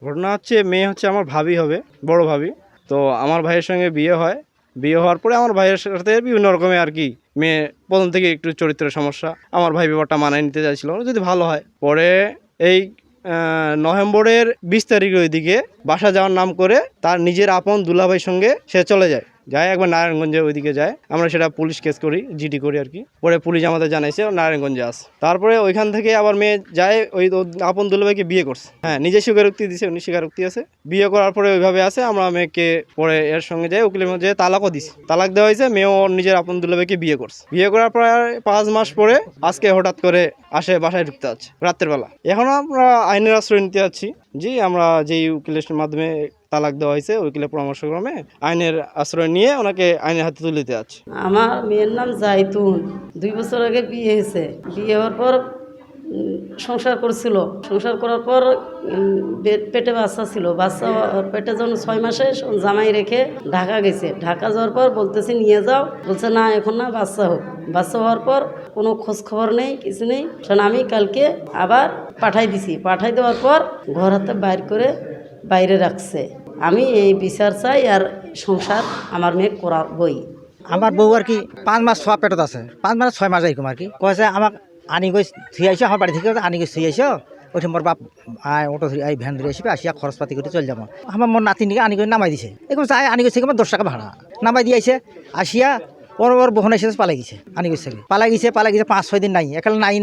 ঘটনা হচ্ছে মেয়ে হচ্ছে আমার ভাবি হবে, বড় ভাবি। তো আমার ভাইয়ের সঙ্গে বিয়ে হয়। বিয়ে হওয়ার পরে আমার ভাইয়ের সাথে বিভিন্ন রকমের আর কি মেয়ে প্রথম থেকে একটু চরিত্রের সমস্যা। আমার ভাই ব্যাপারটা মানায় নিতে চাইছিল না, যদি ভালো হয়। পরে এই নভেম্বরের 20 তারিখের ওইদিকে বাসা যাওয়ার নাম করে তার নিজের আপন দুলাভাইয়ের সঙ্গে সে চলে যায় একবার নারায়ণগঞ্জে ওইদিকে যায়। আমরা সেটা পুলিশ কেস করি, জিডি করি আর কি। পরে পুলিশ আমাদের জানাইছে নারায়ণগঞ্জে আছে। তারপরে ওইখান থেকে আবার মেয়ে যায় ওই আপন দুলাভাইকে বিয়ে করছে। হ্যাঁ, নিজে স্বীকারোক্তি দিছে, উনি স্বীকারোক্তি আছে। বিয়ে করার পরে ওইভাবে আছে। আমরা মেয়েকে পরে এর সঙ্গে যাই উকিলের মধ্যে তালাকও দিছি। তালাক দেওয়া হয়েছে, মেয়েও নিজের আপন দুলাভাইকে বিয়ে করছে। বিয়ে করার পর 5 মাস পরে আজকে হঠাৎ করে আসে, বাসায় ঢুকতে আছে রাত্রের বেলা। এখনও আমরা আইনের আশ্রয় নিতে যাচ্ছি। জি, আমরা যেই উকিলের মাধ্যমে তালাক দেওয়া হয়েছে উকিলের পরামর্শক্রমে আইনের আশ্রয় নিয়ে ওনাকে আইনের হাতে তুলে দিতে যাচ্ছে। আমার মেয়ের নাম জাইতুন। 2 বছর আগে বিয়ে হয়েছে। বিয়ে হওয়ার পর সংসার করছিল। সংসার করার পর পেটে বাচ্চা ছিল। বাচ্চা পেটে যখন 6 মাসে জামাই রেখে ঢাকা গেছে। ঢাকা যাওয়ার পর বলতেছি নিয়ে যাও, বলছে না এখন না, বাচ্চা হোক। বাচ্চা হওয়ার পর কোনো খোঁজ খবর নেই, কিছু নেই। কারণ আমি কালকে আবার পাঠাই দিছি। পাঠাই দেওয়ার পর ঘর হাতে বাইর করে বাইরে রাখছে। আমি এই বিচার চাই, আর সংসার আমার মেয়ে করাবই। আমার বউ আর কি 5 মাস ছোয়া পেটত আছে, 5 মাস 6 মাস এরকম আর কি। কয়েছে আমাক আনি গই থুই আইসো, আমার বাড়ি থেকে আনি গই থুই আইসো। ওইটা মোর বাপ অটো ধরে ভ্যান ধরে আসবে, আসিয়া খরচপাতি করে চলে যাবো। আমার মোর নাতিনিকে আনি করে নামাই দিছে। এরকম চাই আনি গেছে আমার 10 টাকা ভাড়া নামাই দিয়ে আইসে। আসিয়া ওর বহন এসে পালাই গেছে, আনি গেছে পালাই গেছে 5-6 দিন নাই, একাল নাই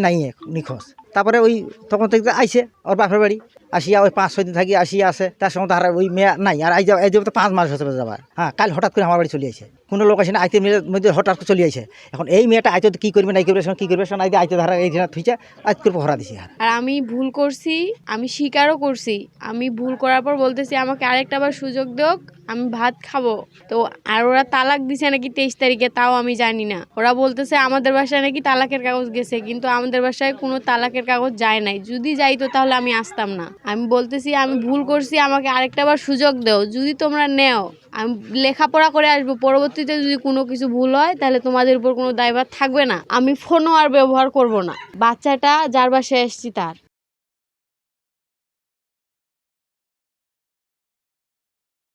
নিখোঁজ। তারপরে ওই তখন থেকে আইসে ওর বাপের বাড়ি। আসিয়া ওই 5-6 দিন থাকি আসিয়া আছে। তার সঙ্গে তার ওই মেয়ে নাই। আর এই যে তো 5 মাস হতে যাবার। হ্যাঁ, কাল হঠাৎ করে আমার বাড়ি চলে আসে। কোনো লোক আসে না, আইতে মেয়ের মধ্যে হঠাৎ করে চলে আসে। এখন এই মেয়েটা আইতে কী করবে নাই করবে, কী করবে শোনা আইতে ধারা এই থুইছে আজ করে পহরা দিছে। আর আমি ভুল করছি, আমি স্বীকারও করছি। আমি ভুল করার পর বলতেছি আমাকে আরেকটা বার সুযোগ দেওক, আমি ভাত খাবো। তো আর ওরা তালাক দিছে নাকি 23 তারিখে, তাও আমি জানি না। ওরা বলতেছে আমাদের বাসায় নাকি তালাকের কাগজ গেছে, কিন্তু আমাদের বাসায় কোনো তালাকের কাগজ যায় নাই। যদি যাইতো তাহলে আমি আসতাম না। আমি বলতেছি আমি ভুল করছি, আমাকে আরেকটা বার সুযোগ দাও। যদি তোমরা নেও, আমি লেখাপড়া করে আসবো। পরবর্তীতে যদি কোনো কিছু ভুল হয় তাহলে তোমাদের উপর কোনো দায়ভার থাকবে না। আমি ফোনও আর ব্যবহার করব না। বাচ্চাটা যার বাসায় এসেছি তার